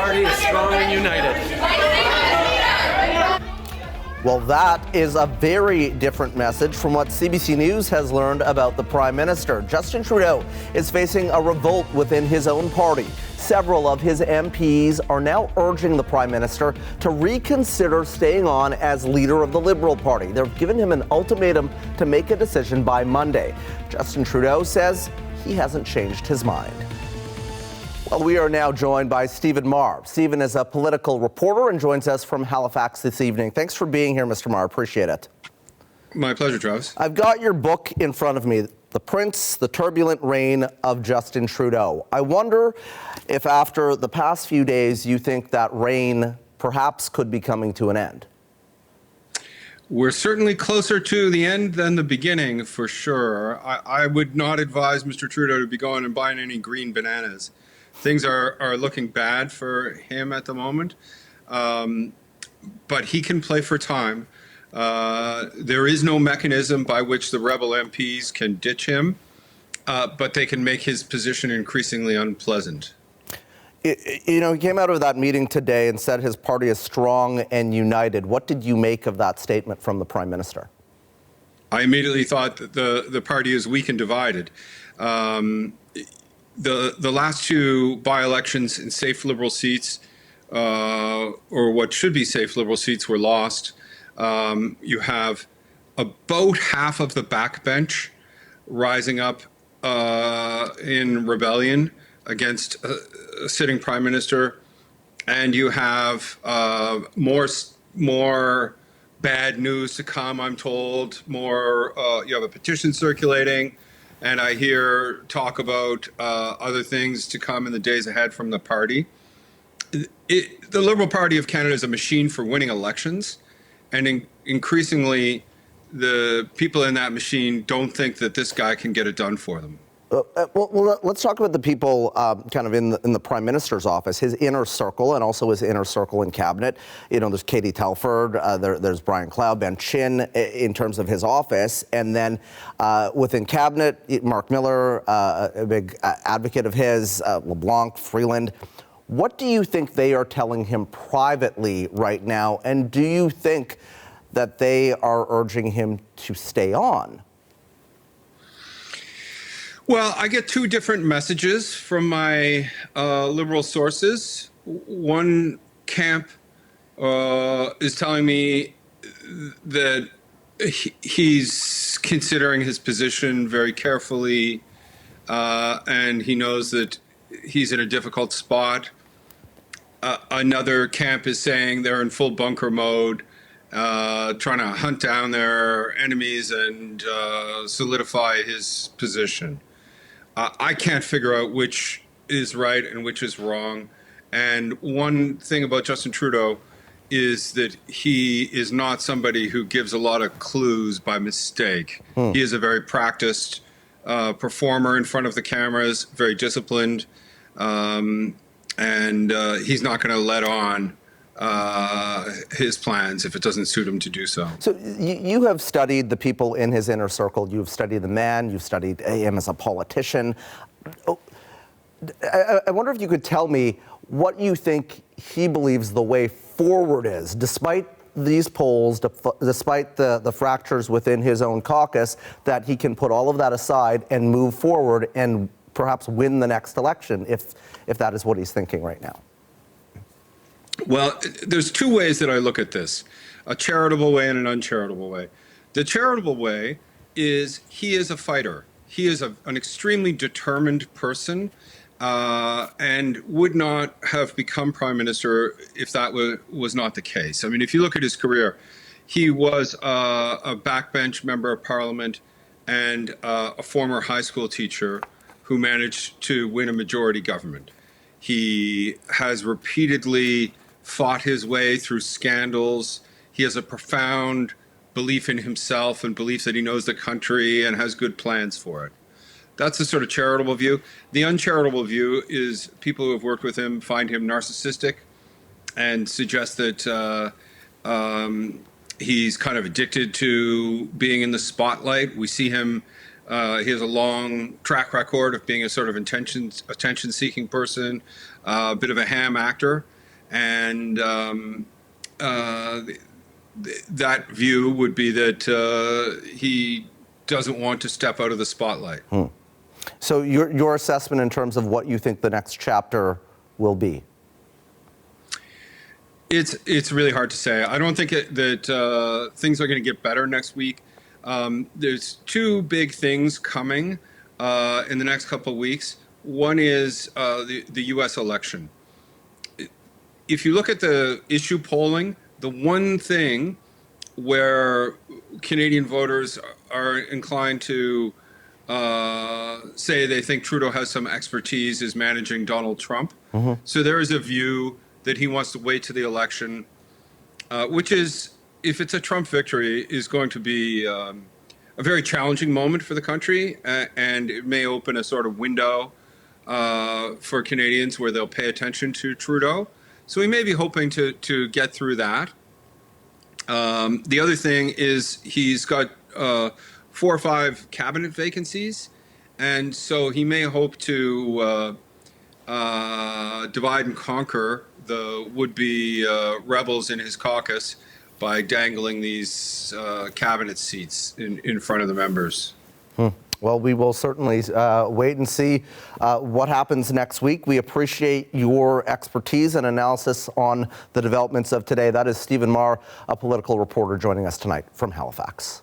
party is strong and united. Well, that is a very different message from what CBC News has learned about the Prime Minister. Justin Trudeau is facing a revolt within his own party. Several of his MPs are now urging the Prime Minister to reconsider staying on as leader of the Liberal Party. They've given him an ultimatum to make a decision by Monday. Justin Trudeau says he hasn't changed his mind. Well, we are now joined by Stephen Maher. Stephen is a political reporter and joins us from Halifax this evening. Thanks for being here, Mr. Maher. Appreciate it. My pleasure, Travis. I've got your book in front of me, The Prince, The Turbulent Reign of Justin Trudeau. I wonder if after the past few days you think that reign perhaps could be coming to an end. We're certainly closer to the end than the beginning, for sure. I would not advise Mr. Trudeau to be going and buying any green bananas. Things are looking bad for him at the moment, but he can play for time. There is no mechanism by which the rebel MPs can ditch him, but they can make his position increasingly unpleasant. You know, he came out of that meeting today and said his party is strong and united. What did you make of that statement from the Prime Minister? I immediately thought that the party is weak and divided. The last two by-elections in safe Liberal seats, or what should be safe Liberal seats, were lost. You have about half of the backbench rising up in rebellion against a sitting Prime Minister, and you have more bad news to come, I'm told. You have a petition circulating. And I hear talk about other things to come in the days ahead from the party. The Liberal Party of Canada is a machine for winning elections. And increasingly, the people in that machine don't think that this guy can get it done for them. Well, let's talk about the people kind of in the Prime Minister's office, his inner circle, and also his inner circle in cabinet. You know, there's Katie Telford, there's Brian Cloud, Ben Chin in terms of his office. And then within cabinet, Mark Miller, a big advocate of his, LeBlanc, Freeland. What do you think they are telling him privately right now? And do you think that they are urging him to stay on? Well, I get two different messages from my Liberal sources. One camp is telling me that he's considering his position very carefully, and he knows that he's in a difficult spot. Another camp is saying they're in full bunker mode, trying to hunt down their enemies and solidify his position. I can't figure out which is right and which is wrong. And one thing about Justin Trudeau is that he is not somebody who gives a lot of clues by mistake. He is a very practiced performer in front of the cameras, very disciplined, and he's not going to let on his plans if it doesn't suit him to do so. So you have studied the people in his inner circle. You've studied the man. You've studied him as a politician. I wonder if you could tell me what you think he believes the way forward is, despite these polls, despite the fractures within his own caucus, that he can put all of that aside and move forward and perhaps win the next election, if that is what he's thinking right now. Well, there's two ways that I look at this, a charitable way and an uncharitable way. The charitable way is he is a fighter. He is an extremely determined person and would not have become Prime Minister if that was not the case. I mean, if you look at his career, he was a backbench member of Parliament and a former high school teacher who managed to win a majority government. He has repeatedly fought his way through scandals. He has a profound belief in himself and belief that he knows the country and has good plans for it. That's the sort of charitable view. The uncharitable view is people who have worked with him find him narcissistic and suggest that he's kind of addicted to being in the spotlight. We see him, he has a long track record of being a sort of attention-seeking person, a bit of a ham actor. And that view would be that he doesn't want to step out of the spotlight. So your assessment in terms of what you think the next chapter will be? It's really hard to say. I don't think that things are going to get better next week. There's two big things coming in the next couple of weeks. One is the U.S. election. If you look at the issue polling, the one thing where Canadian voters are inclined to say they think Trudeau has some expertise is managing Donald Trump. So there is a view that he wants to wait to the election, which is, if it's a Trump victory, is going to be a very challenging moment for the country, and it may open a sort of window for Canadians where they'll pay attention to Trudeau. So we may be hoping to get through that. The other thing is he's got 4 or 5 cabinet vacancies, and so he may hope to divide and conquer the would-be rebels in his caucus by dangling these cabinet seats in front of the members. Well, we will certainly wait and see what happens next week. We appreciate your expertise and analysis on the developments of today. That is Stephen Maher, a political reporter, joining us tonight from Halifax.